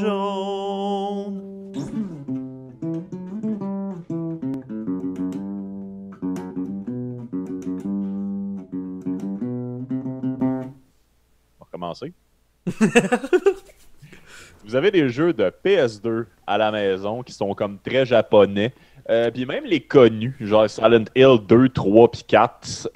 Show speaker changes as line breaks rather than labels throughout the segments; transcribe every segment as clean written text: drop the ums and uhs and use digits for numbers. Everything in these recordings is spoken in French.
jaune. On va commencer. Vous avez des jeux de PS2 à la maison qui sont comme très japonais. Puis même les connus, genre Silent Hill 2, 3 puis 4,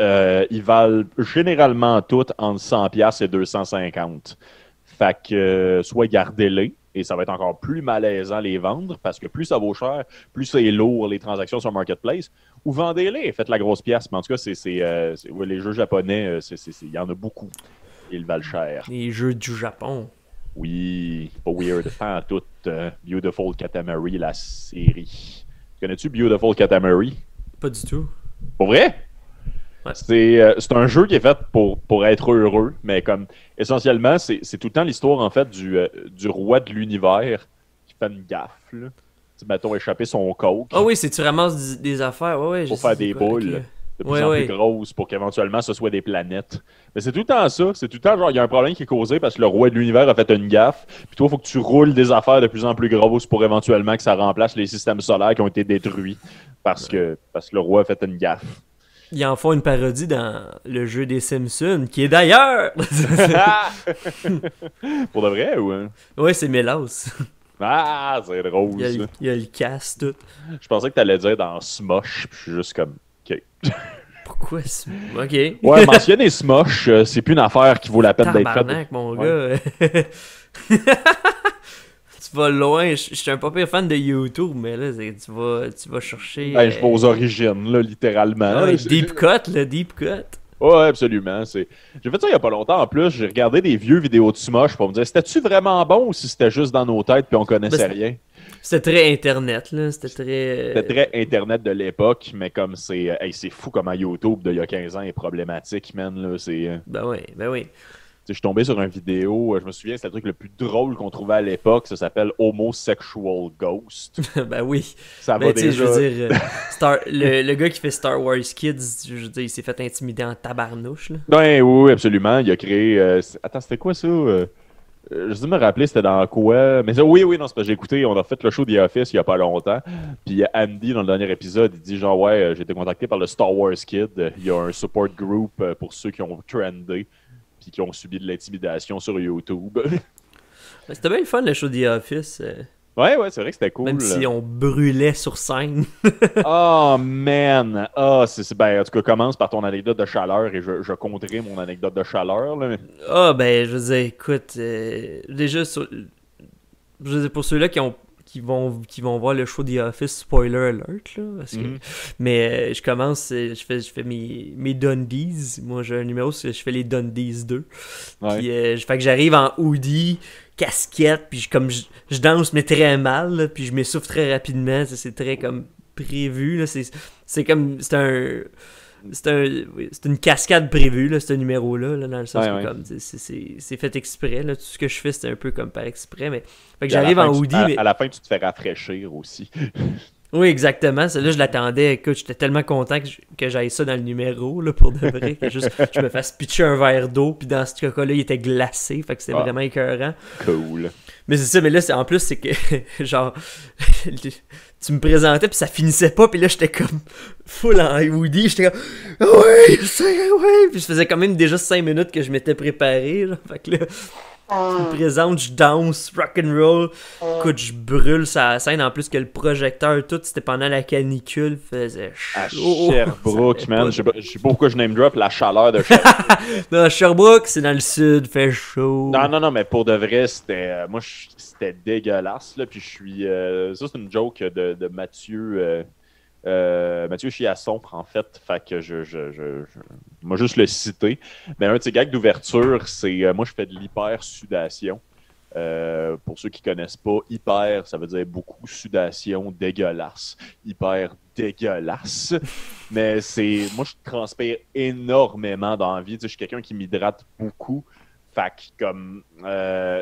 ils valent généralement toutes entre 100$ et 250$. Fait que soit gardez-les, et ça va être encore plus malaisant les vendre, parce que plus ça vaut cher, plus c'est lourd les transactions sur Marketplace, ou vendez-les et faites la grosse pièce. Mais en tout cas, ouais, les jeux japonais, il y en a beaucoup. Ils valent cher.
Les jeux du Japon.
Oui, pas weird. Tant tout Beautiful Katamari, la série. Connais-tu Beautiful Katamari?
Pas du tout.
Pour vrai?
Ouais.
C'est un jeu qui est fait pour être heureux, mais comme essentiellement, c'est tout le temps l'histoire en fait du roi de l'univers qui fait une gaffe. Là. Tu mettons échapper son coke.
Ah oui, c'est tu ramasses des affaires. Ouais,
pour faire des boules.
Okay.
De plus en plus grosses pour qu'éventuellement ce soit des planètes. Mais c'est tout le temps ça. C'est tout le temps genre, il y a un problème qui est causé parce que le roi de l'univers a fait une gaffe. Puis toi, il faut que tu roules des affaires de plus en plus grosses pour éventuellement que ça remplace les systèmes solaires qui ont été détruits parce que le roi a fait une gaffe.
Ils en font une parodie dans le jeu des Simpsons, qui est d'ailleurs...
Pour de vrai, ou hein?
Ouais, c'est Mélos.
Ah, c'est drôle,
il y a le casse, tout.
Je pensais que t'allais dire dans Smosh, puis je suis juste comme... OK.
Pourquoi OK.
Ouais, mentionner Smosh, c'est plus une affaire qui vaut la peine d'être faite.
Tabarnak, mon gars. Tu vas loin. Je suis un pas pire fan de YouTube, mais là, tu vas chercher...
Ben, je vais aux origines, là, littéralement.
Ouais, deep cut, le deep cut.
Ouais, absolument. J'ai fait ça il y a pas longtemps en plus. J'ai regardé des vieux vidéos de Smosh pour me dire c'était-tu vraiment bon ou si c'était juste dans nos têtes puis on connaissait rien.
C'était très Internet, là. C'était
très Internet de l'époque, mais comme c'est fou comment YouTube d'il y a 15 ans est problématique, man. Là,
Ben oui.
Je suis tombé sur une vidéo, je me souviens, c'était le truc le plus drôle qu'on trouvait à l'époque, ça s'appelle Homosexual Ghost.
Ben oui.
Ça va déjà...
Je veux dire, le gars qui fait Star Wars Kids, je veux dire, il s'est fait intimider en tabarnouche, là.
Ben oui, absolument. Il a créé... Attends, c'était quoi ça? Je sais me rappeler c'était dans quoi. Mais ça, oui, non, c'est parce que j'ai écouté, on a fait le show The Office il y a pas longtemps. Puis Andy, dans le dernier épisode, il dit genre, ouais, j'ai été contacté par le Star Wars Kid. Il y a un support group pour ceux qui ont trendé puis qui ont subi de l'intimidation sur YouTube.
C'était bien le fun, le show The Office.
Ouais, c'est vrai que c'était cool.
Même si on brûlait sur scène.
Oh, man! Ben, en tout cas, commence par ton anecdote de chaleur et je compterai mon anecdote de chaleur. Là.
Ben, je veux dire, écoute, déjà, je veux dire, pour ceux-là qui vont voir le show The Office, spoiler alert, là, parce que... Mais je commence, je fais mes Dundies. Moi, j'ai un numéro, je fais les Dundies 2.
Ouais.
Puis, fait que j'arrive en hoodie, casquette, puis je danse, mais très mal, là, puis je m'essouffle très rapidement. C'est très, comme, prévu, là. C'est comme... C'est une cascade prévue, là, ce numéro-là, là, dans le sens que comme, c'est fait exprès. Là, tout ce que je fais, c'est un peu comme par exprès. Mais... Fait que j'arrive en hoodie.
À la fin, tu te fais rafraîchir aussi.
Oui, exactement. Celle-là, je l'attendais. Écoute, j'étais tellement content que j'aille ça dans le numéro, là, pour de vrai. Que juste, je me fasse pitcher un verre d'eau, puis dans ce coca-là, il était glacé. Fait que c'était vraiment écœurant.
Cool.
Mais c'est ça, mais là, en plus, c'est que, genre, tu me présentais, puis ça finissait pas, puis là, j'étais comme full en hoodie. J'étais comme, ouais. Puis je faisais quand même déjà 5 minutes que je m'étais préparé, là. Fait que là, tu me présentes, je danse, rock'n'roll. Écoute, je brûle sa scène. En plus que le projecteur, tout, c'était pendant la canicule. Faisait chaud.
À Sherbrooke, man. Je sais pas pourquoi je name drop la chaleur de Sherbrooke.
Non, Sherbrooke, c'est dans le sud, fait chaud.
Non, mais pour de vrai, c'était... moi, c'était dégueulasse, là. Puis je suis... ça, c'est une joke de Mathieu... Mathieu Chiasson, en fait, que moi juste le citer. Mais un de ses gags d'ouverture, c'est moi je fais de l'hyper-sudation. Pour ceux qui connaissent pas, hyper, ça veut dire beaucoup, sudation, dégueulasse. Hyper dégueulasse. Mais moi je transpire énormément dans la vie. Tu sais, je suis quelqu'un qui m'hydrate beaucoup. Fait que comme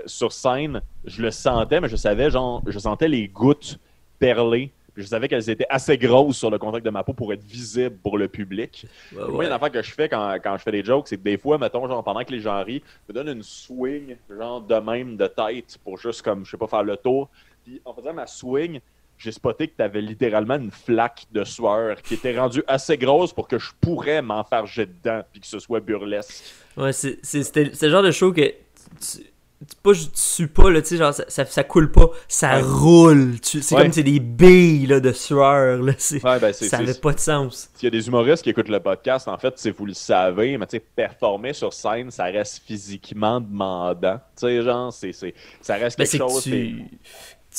sur scène, je le sentais, mais je savais, genre, je sentais les gouttes perler. Je savais qu'elles étaient assez grosses sur le contact de ma peau pour être visibles pour le public.
Ouais,
Moi, il y a une affaire que je fais quand je fais des jokes, c'est que des fois, mettons, genre, pendant que les gens rient, je me donne une swing, genre, de même, de tête, pour juste, comme, je sais pas, faire le tour. Puis, en faisant ma swing, j'ai spoté que t'avais littéralement une flaque de sueur qui était rendue assez grosse pour que je pourrais m'enfarger dedans, puis que ce soit burlesque.
Ouais, c'était le genre de show que tu sues pas, là, tu sais, genre, ça coule pas, ça roule. C'est comme c'est des billes là, de sueur, là. Ça avait pas de sens.
S'il y a des humoristes qui écoutent le podcast, en fait, vous le savez, mais tu sais, performer sur scène, ça reste physiquement demandant. Tu sais, genre, ça reste quelque chose.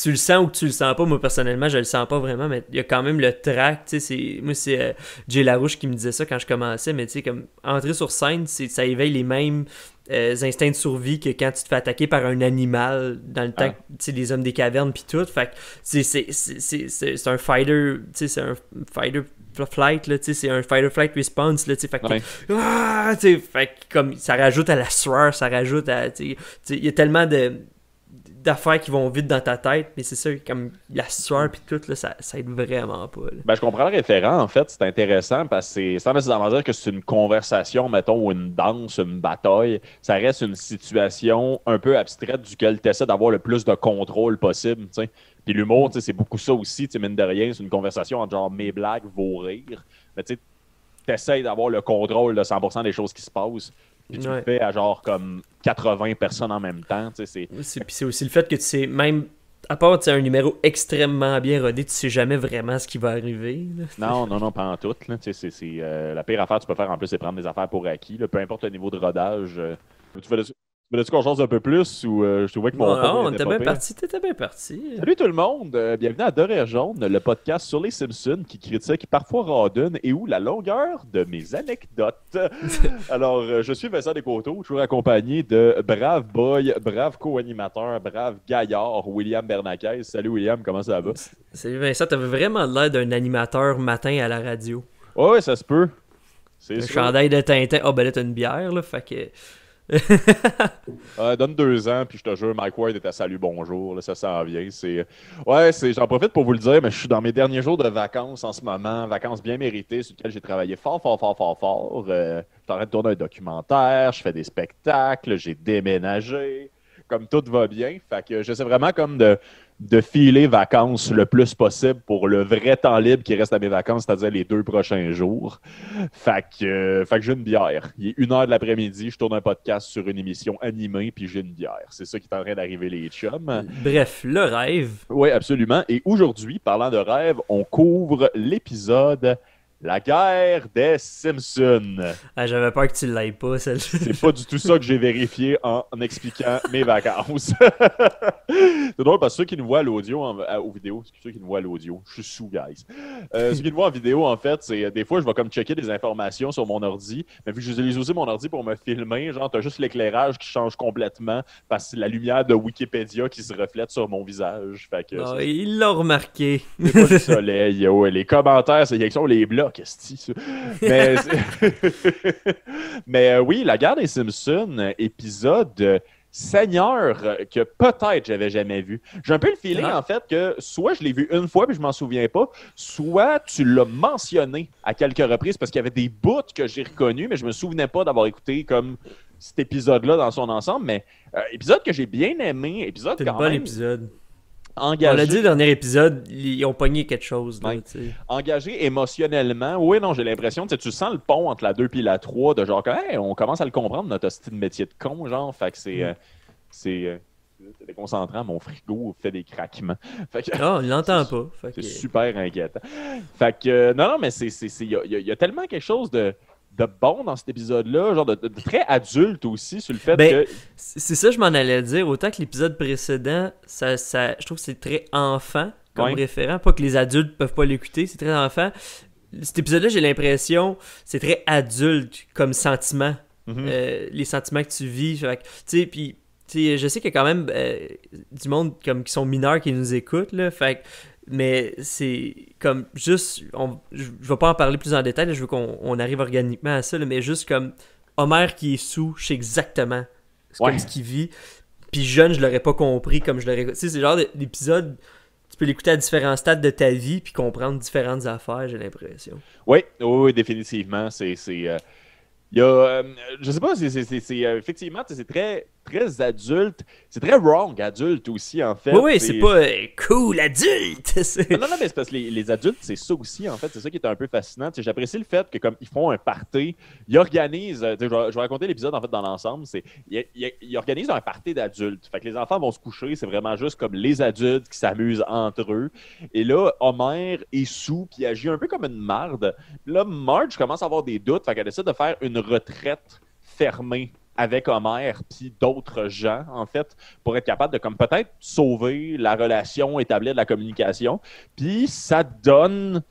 Tu le sens ou que tu le sens pas. Moi, personnellement, je le sens pas vraiment, mais il y a quand même le track. Moi, c'est Jay Larouche qui me disait ça quand je commençais, mais tu sais, comme entrer sur scène, ça éveille les mêmes instincts de survie que quand tu te fais attaquer par un animal dans le temps, tu sais, les hommes des cavernes pis tout. Fait que c'est un fighter, tu sais, c'est un fighter flight, là, tu sais, c'est un fighter flight response, là, tu sais, fait que fait que comme ça rajoute à la sueur, ça rajoute à, tu sais, il y a tellement d'affaires qui vont vite dans ta tête, mais c'est ça, comme la sueur pis tout, là, ça aide vraiment pas. Là.
Ben, je comprends le référent, en fait, c'est intéressant parce que c'est sans nécessairement dire que c'est une conversation, mettons, ou une danse, une bataille, ça reste une situation un peu abstraite duquel tu essaies d'avoir le plus de contrôle possible, tu sais. Puis l'humour, tu sais, c'est beaucoup ça aussi, tu sais, mine de rien, c'est une conversation entre genre mes blagues, vos rires, mais tu sais, t'essayes d'avoir le contrôle de 100% des choses qui se passent. Puis tu le fais à genre comme 80 personnes en même temps. Puis
c'est aussi le fait que tu sais, même à part un numéro extrêmement bien rodé, tu sais jamais vraiment ce qui va arriver. Là.
Non, pas en tout. La pire affaire que tu peux faire en plus, c'est prendre des affaires pour acquis. Là, peu importe le niveau de rodage. Tu veux-tu qu'on change un peu plus ou je trouvais que mon
non, t'étais bien parti, t'étais bien parti.
Salut tout le monde, bienvenue à Doré Jaune, le podcast sur les Simpsons qui critique parfois radonne et où la longueur de mes anecdotes. Alors, je suis Vincent Descoteaux, toujours accompagné de brave boy, brave co-animateur, brave gaillard, William Bernacquez. Salut William, comment ça va?
Salut Vincent, t'avais vraiment l'air d'un animateur matin à la radio.
Ouais, ça se peut.
Un chandail de Tintin. Ah, ben là, t'as une bière, là, fait que...
Donne 2 ans, puis je te jure, Mike Ward est à salut bonjour, là, ça s'en vient. J'en profite pour vous le dire, mais je suis dans mes derniers jours de vacances en ce moment, vacances bien méritées, sur lesquelles j'ai travaillé fort. Je suis en train de tourner un documentaire, je fais des spectacles, j'ai déménagé, comme tout va bien. Fait que j'essaie vraiment comme de filer vacances le plus possible pour le vrai temps libre qui reste à mes vacances, c'est-à-dire les 2 prochains jours. Fait que j'ai une bière. Il est 1h de l'après-midi, je tourne un podcast sur une émission animée, puis j'ai une bière. C'est ça qui est en train d'arriver, les chums.
Bref, le rêve.
Oui, absolument. Et aujourd'hui, parlant de rêve, on couvre l'épisode La guerre des Simpsons.
Ah, j'avais peur que tu l'aies pas, celle-là.
C'est pas du tout ça que j'ai vérifié en expliquant mes vacances. C'est drôle parce que ceux qui nous voient à l'audio, aux vidéos, ceux qui nous voient à l'audio, je suis sous, guys. Ceux qui nous voient en vidéo, en fait, c'est des fois, je vais comme checker des informations sur mon ordi, mais vu que j'utilise aussi mon ordi pour me filmer, genre, t'as juste l'éclairage qui change complètement parce que c'est la lumière de Wikipédia qui se reflète sur mon visage. Fait que,
il l'a remarqué.
C'est pas le soleil, les commentaires, c'est quelque chose, les blocs. Mais oui, La guerre des Simpsons, épisode Seigneur que peut-être j'avais jamais vu. J'ai un peu le feeling en fait que soit je l'ai vu une fois puis je m'en souviens pas, soit tu l'as mentionné à quelques reprises parce qu'il y avait des bouts que j'ai reconnus, mais je me souvenais pas d'avoir écouté comme cet épisode-là dans son ensemble. Mais épisode que j'ai bien aimé, épisode
c'est
quand
un bon
même
épisode.
Engagé.
On l'a dit le dernier épisode, ils ont pogné quelque chose. Là,
engagé émotionnellement. Oui, non, j'ai l'impression que tu sens le pont entre la 2 et la 3 de genre, hey, on commence à le comprendre, notre style de métier de con, genre. Fait que c'est déconcentrant, mon frigo fait des craquements.
On l'entend pas.
C'est super inquiétant. Fait que, non, mais il y a tellement quelque chose de bon dans cet épisode-là, genre de très adulte aussi, sur le fait que...
C'est ça, je m'en allais dire. Autant que l'épisode précédent, je trouve que c'est très enfant comme référent. Pas que les adultes peuvent pas l'écouter, c'est très enfant. Cet épisode-là, j'ai l'impression, c'est très adulte comme sentiment. Les sentiments que tu vis. Tu sais, puis... je sais qu'il y a quand même du monde comme qui sont mineurs qui nous écoutent, là, mais c'est comme juste, je vais pas en parler plus en détail, là, je veux qu'on arrive organiquement à ça, là, mais juste comme Homer qui est sous, je sais exactement comme ce qu'il vit, puis jeune, je l'aurais pas compris comme je l'aurais... Tu sais, c'est le genre d'épisode tu peux l'écouter à différents stades de ta vie puis comprendre différentes affaires, j'ai l'impression.
Oui, oui, définitivement. Il y a, je sais pas, effectivement, c'est très, très adulte. C'est très wrong, adulte aussi, en fait.
Oui, c'est pas cool, adulte!
Non, mais c'est parce que les adultes, c'est ça aussi, en fait. C'est ça qui est un peu fascinant. J'apprécie le fait que, comme ils font un party, ils organisent. Je vais raconter l'épisode, en fait, dans l'ensemble. Ils organisent un party d'adultes. Fait que les enfants vont se coucher. C'est vraiment juste comme les adultes qui s'amusent entre eux. Et là, Homer est sous, puis il agit un peu comme une marde. Là, Marge commence à avoir des doutes. Fait qu'elle décide de faire une retraite fermée avec Homer puis d'autres gens, en fait, pour être capable de comme peut-être sauver la relation, établir de la communication. Puis ça donne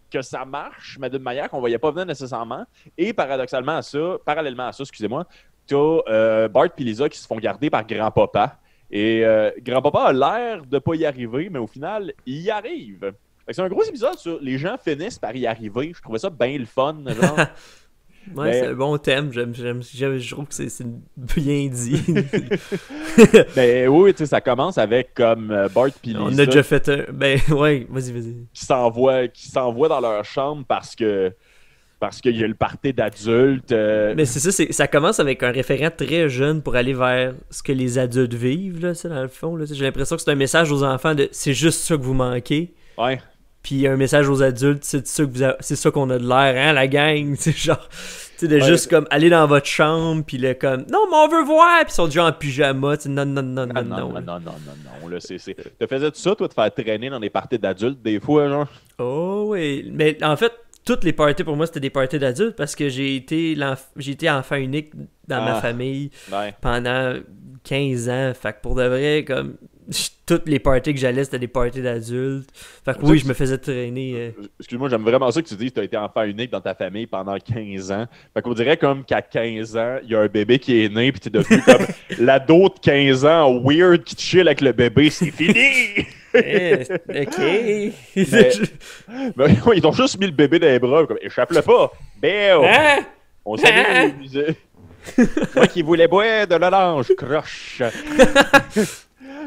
que ça marche, mais d'une manière qu'on ne voyait pas venir nécessairement. Et parallèlement à ça, excusez-moi, tu as Bart et Lisa qui se font garder par grand-papa. Et grand-papa a l'air de ne pas y arriver, mais au final, il y arrive. C'est un gros épisode sur les gens finissent par y arriver. Je trouvais ça bien le fun, genre.
Ouais, c'est un bon thème. Je trouve que c'est bien dit.
Ben oui, tu sais, ça commence avec comme Bart pis Lisa.
On a déjà fait un. Ben ouais, vas-y.
Qui s'envoient dans leur chambre parce qu'il y a le party d'adultes.
Mais c'est ça, ça commence avec un référent très jeune pour aller vers ce que les adultes vivent, là, dans le fond. Là, j'ai l'impression que c'est un message aux enfants de c'est juste ça que vous manquez.
Ouais.
Puis un message aux adultes, c'est ça qu'on a de l'air, hein, la gang. C'est genre, tu sais, de juste comme aller dans votre chambre, puis le comme, non, mais on veut voir, puis ils sont déjà en pyjama, tu sais, non.
Non. Là, te faisais-tu ça, toi, de faire traîner dans des parties d'adultes, des fois, genre?
Oh, oui. Mais en fait, toutes les parties pour moi, c'était des parties d'adultes parce que j'ai été enfant unique dans ma famille pendant 15 ans. Fait que pour de vrai, comme toutes les parties que j'allais, c'était des parties d'adultes. Fait que oui, je me faisais traîner.
Excuse-moi, j'aime vraiment ça que tu dis que tu as été enfant unique dans ta famille pendant 15 ans. Fait qu'on dirait comme qu'à 15 ans, il y a un bébé qui est né, puis tu es devenu comme l'ado de 15 ans weird qui te chill avec le bébé. C'est fini!
Ok.
Mais ils t'ont juste mis le bébé dans les bras, comme échappe-le pas. Béo! On s'amuse. Moi qui voulais boire de l'orange, croche.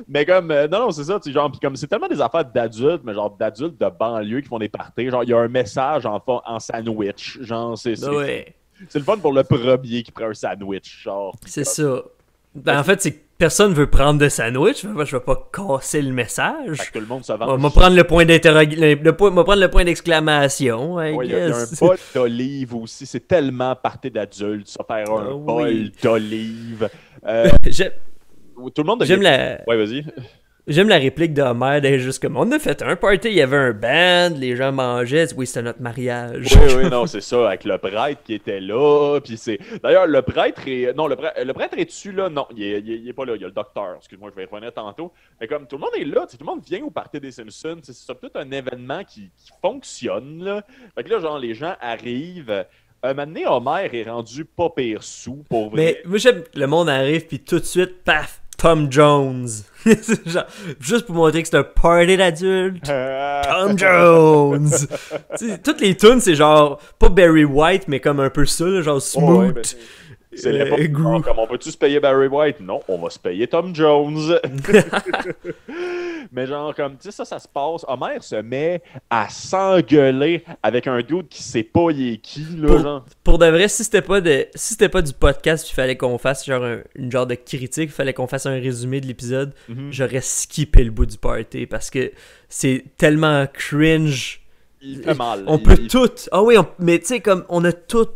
Mais comme, non, c'est ça, genre, pis comme c'est tellement des affaires d'adultes, mais genre d'adultes de banlieue qui font des parties, genre, il y a un message en sandwich, genre, c'est le fun pour le premier qui prend un sandwich, genre.
C'est ça. Ben, en fait, c'est que personne veut prendre de sandwich, je vais pas casser le message.
Fait que tout le monde se venge.
On va prendre le point prendre le point d'exclamation.
Ouais, il y a un bol d'olive aussi, c'est tellement partie d'adultes, ça faire un bol d'olive. Tout le monde
J'aime
Ouais, vas-y.
J'aime la réplique d'Homer d'être juste comme on a fait un party, il y avait un band, les gens mangeaient, oui, c'était notre mariage.
Oui, non, c'est ça, avec le prêtre qui était là, puis c'est... D'ailleurs, le prêtre est... Non, le prêtre est-tu là? Non, il est pas là, il y a le docteur, excuse-moi, je vais y revenir tantôt. Mais comme tout le monde est là, tout le monde vient au party des Simpsons, c'est tout un événement qui fonctionne, là. Fait que là, genre, les gens arrivent... Un moment donné, Homer est rendu pas pire sous, pour vrai.
Mais moi, j'aime le monde arrive, puis tout de suite, paf, Tom Jones. Genre, juste pour montrer que c'est un party d'adultes. Tom Jones. Toutes les tunes, c'est genre, pas Barry White, mais comme un peu ça, là, genre smooth.
Ouais, c'est l'époque comme on peut-tu se payer Barry White? Non, on va se payer Tom Jones. Mais genre, comme, tu sais, ça se passe. Homer se met à s'engueuler avec un dude qui sait pas il est qui, là, genre.
Pour de vrai, si c'était pas du podcast, il fallait qu'on fasse genre une genre de critique, il fallait qu'on fasse un résumé de l'épisode, j'aurais skippé le bout du party parce que c'est tellement cringe.
Il fait mal.
On peut tout. Ah oui, mais tu sais, comme, on a tout.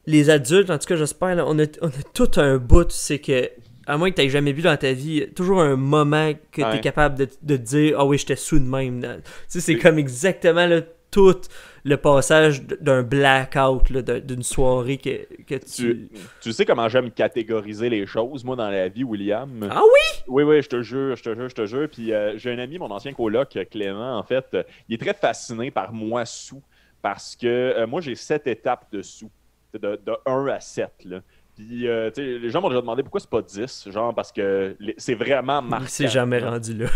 Les adultes, en tout cas, j'espère, là, on a tout un bout, c'est que, à moins que tu n'aies jamais vu dans ta vie, toujours un moment que tu es capable de te dire « Ah oui, j'étais sous de même. » Tu sais, c'est comme exactement là, tout le passage d'un blackout, là, d'une soirée que tu...
Tu sais comment j'aime catégoriser les choses, moi, dans la vie, William?
Ah oui?
Oui, je te jure. Puis j'ai un ami, mon ancien coloc, Clément, en fait, il est très fasciné par moi sous, parce que moi, j'ai 7 étapes de sous. De 1 à 7, là. Puis, les gens m'ont déjà demandé pourquoi c'est pas 10, genre parce que c'est vraiment marquant.
Il s'est jamais rendu là.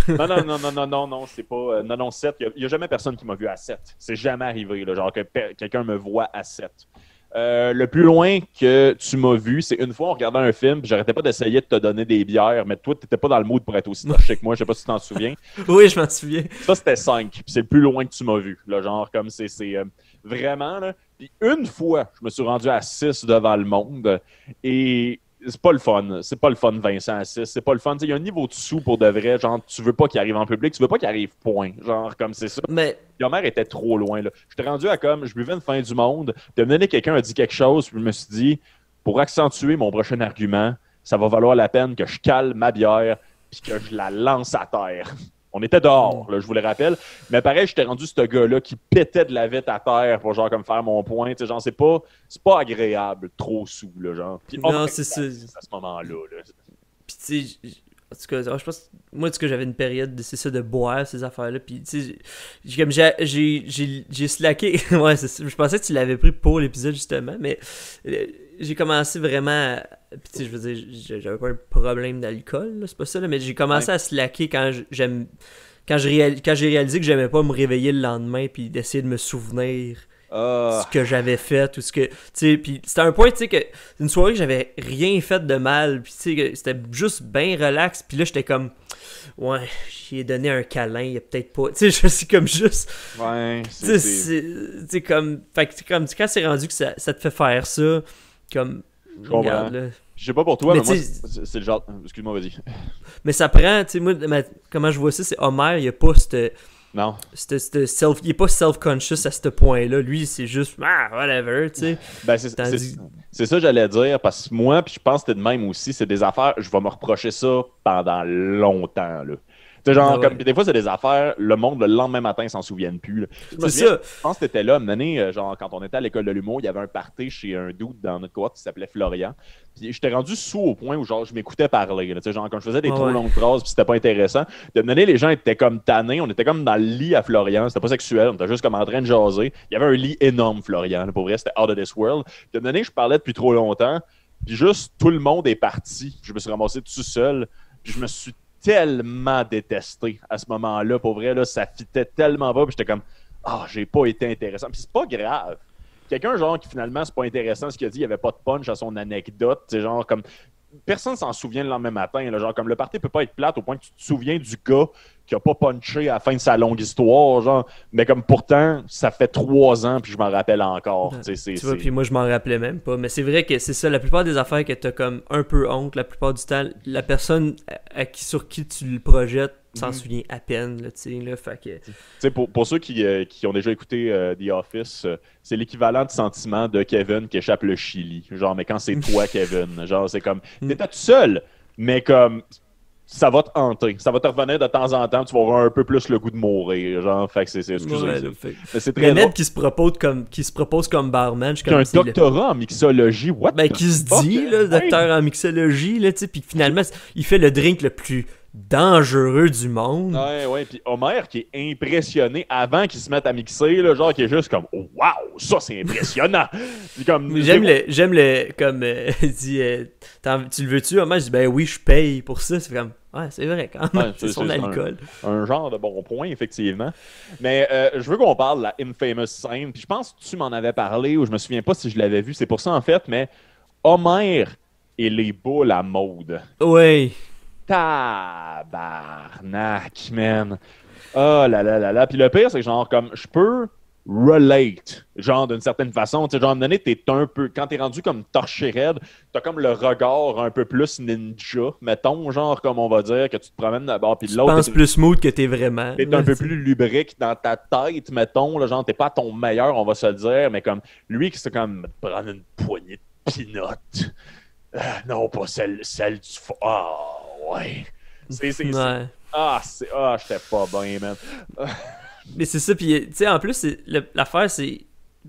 Non, c'est pas... non, 7, il y a jamais personne qui m'a vu à 7. C'est jamais arrivé, là, genre que quelqu'un me voit à 7. Le plus loin que tu m'as vu, c'est une fois on regardait un film, puis j'arrêtais pas d'essayer de te donner des bières, mais toi, t'étais pas dans le mood pour être aussi torché que moi, je sais pas si tu t'en souviens.
Oui, je m'en souviens.
Ça, c'était 5, puis c'est le plus loin que tu m'as vu. Là, genre, comme c'est vraiment, là. Puis une fois, je me suis rendu à 6 devant le monde, et c'est pas le fun. C'est pas le fun, Vincent, à 6. C'est pas le fun. Il y a un niveau dessous pour de vrai. Genre, tu veux pas qu'il arrive en public, tu veux pas qu'il arrive point. Genre, comme c'est ça.
Mais
Ma mère était trop loin, là. J'étais rendu à comme, je buvais une fin du monde. De me donner quelqu'un a dit quelque chose, puis je me suis dit, pour accentuer mon prochain argument, ça va valoir la peine que je cale ma bière, puis que je la lance à terre. On était dehors, là, je vous le rappelle. Mais pareil, j'étais rendu ce gars-là qui pétait de la vitre à terre pour genre comme faire mon point. Tu sais, genre, c'est pas agréable, trop sous, là, genre. Puis,
non, c'est ça.
À ce moment-là, là.
Puis tu sais, en tout cas, je pense, moi, en tout cas, j'avais une période, c'est ça, de boire ces affaires-là. Puis tu sais, j'ai slacké. Ouais, c'est ça. Je pensais que tu l'avais pris pour l'épisode, justement, mais j'ai commencé vraiment. Puis tu sais, je veux dire, j'avais pas un problème d'alcool, là, c'est pas ça, là, mais j'ai commencé à slacker quand j'ai réalisé que j'aimais pas me réveiller le lendemain puis d'essayer de me souvenir ce que j'avais fait ou ce que, tu sais, puis c'était un point, tu sais, que une soirée que j'avais rien fait de mal, puis tu sais, c'était juste bien relax, puis là j'étais comme ouais, j'y ai donné un câlin, il y a peut-être pas, tu sais, je suis comme juste
ouais,
c'est comme, fait que comme quand c'est rendu que ça te fait faire ça, comme
je comprends.
Regarde, là.
Je sais pas pour toi, mais moi, c'est le genre. Excuse-moi, vas-y.
Mais ça prend, tu sais, moi, comment je vois ça, c'est Homer, il a pas cette.
Non.
Il est pas self-conscious à ce point-là. Lui, c'est juste, whatever, tu sais.
Ben, c'est ça que j'allais dire, parce que moi, puis je pense que c'était de même aussi, c'est des affaires, je vais me reprocher ça pendant longtemps, là. Tu sais, genre, comme, des fois, c'est des affaires, le monde, le lendemain matin, s'en souviennent plus, là.
C'est ça.
Je pense que t'étais là, à un moment donné, genre, quand on était à l'école de l'humour, il y avait un party chez un dude dans notre cohorte qui s'appelait Florian. Puis j'étais rendu sous au point où, genre, je m'écoutais parler, là. Tu sais, genre, quand je faisais des trop longues phrases, puis c'était pas intéressant. De me donner, les gens étaient comme tannés, on était comme dans le lit à Florian, c'était pas sexuel, on était juste comme en train de jaser. Il y avait un lit énorme, Florian, là, pour vrai, c'était out of this world. De me donner, je parlais depuis trop longtemps, puis juste, tout le monde est parti. Je me suis ramassé tout seul, puis je me suis tellement détesté à ce moment-là. Pour vrai, là, ça fitait tellement pas. Puis j'étais comme, j'ai pas été intéressant. Puis c'est pas grave. Quelqu'un, genre, qui finalement, c'est pas intéressant ce qu'il a dit, il y avait pas de punch à son anecdote. C'est genre, comme, personne s'en souvient le lendemain matin. Là, genre, comme le party peut pas être plate au point que tu te souviens du gars qui a pas punché à la fin de sa longue histoire. Genre, mais comme pourtant, ça fait 3 ans, puis je m'en rappelle encore.
Tu vois, puis moi, je m'en rappelais même pas. Mais c'est vrai que c'est ça. La plupart des affaires que t'as comme un peu honte, la plupart du temps, la personne sur qui tu le projettes s'en souvient à peine, là, tu sais, là, fait que... Tu
sais, pour ceux qui ont déjà écouté The Office, c'est l'équivalent de sentiment de Kevin qui échappe le Chili. Genre, mais quand c'est toi, Kevin, genre, c'est comme, t'étais tout seul, mais comme, ça va te hanter. Ça va te revenir de temps en temps, tu vas avoir un peu plus le goût de mourir, genre, fait que excusez.
Ouais,
c'est très
Ned qui se propose comme barman,
qui a un doctorat en mixologie, what?
Ben, qui se dit, là, docteur en mixologie, là, tu sais, puis finalement, il fait le drink le plus dangereux du monde.
Ouais, puis Homer qui est impressionné avant qu'il se mette à mixer, là, genre qui est juste comme oh, wow, ça c'est impressionnant. Comme,
j'aime le comme il dit tu le veux-tu? Homer, je dis ben oui, je paye pour ça. C'est comme ouais, c'est vrai quand même, c'est son alcool.
Un genre de bon point, effectivement. Mais je veux qu'on parle de la infamous scène, puis je pense que tu m'en avais parlé ou je me souviens pas si je l'avais vu, c'est pour ça en fait, mais Homer et les boules à mode.
Oui.
Tabarnak, man. Oh là là là là. Puis le pire, c'est que genre, comme, je peux relate, genre, d'une certaine façon. Tu sais, genre, à un moment donné, t'es un peu, quand t'es rendu comme torché raide, t'as comme le regard un peu plus ninja, mettons, genre, comme on va dire, que tu te promènes d'un bord puis de l'autre.
Tu penses plus smooth que t'es vraiment.
T'es un peu plus lubrique dans ta tête, mettons, là, genre, t'es pas à ton meilleur, on va se le dire, mais comme, lui, qui c'est comme, prendre une poignée de peanuts. Non, pas celle du fond. Ouais. J'étais pas bien, man.
Mais c'est ça, puis tu sais, en plus, l'affaire, c'est.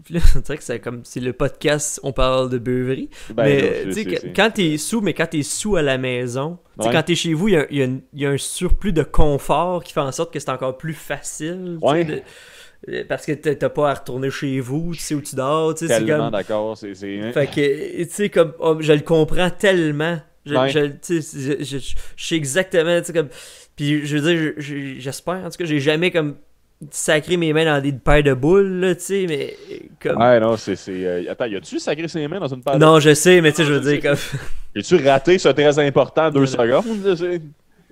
Là, on dirait que c'est le podcast, on parle de beuverie. Ben, mais tu sais, quand t'es sous à la maison, ouais. Quand t'es chez vous, il y a un surplus de confort qui fait en sorte que c'est encore plus facile.
Ouais.
Parce que t'as pas à retourner chez vous, tu sais où tu dors.
Tellement comme... d'accord.
Fait que, tu sais, comme, je le comprends tellement. Je sais exactement, tu sais, comme... Puis, je veux dire, j'espère, en tout cas, j'ai jamais, comme, sacrer mes mains dans des paires de boules, là, tu sais, mais comme...
Ouais, non, Attends, y a-tu sacré ses mains dans une paire de...
Non, je sais, mais tu sais, je veux dire, comme...
As-tu raté ce très important 2 secondes?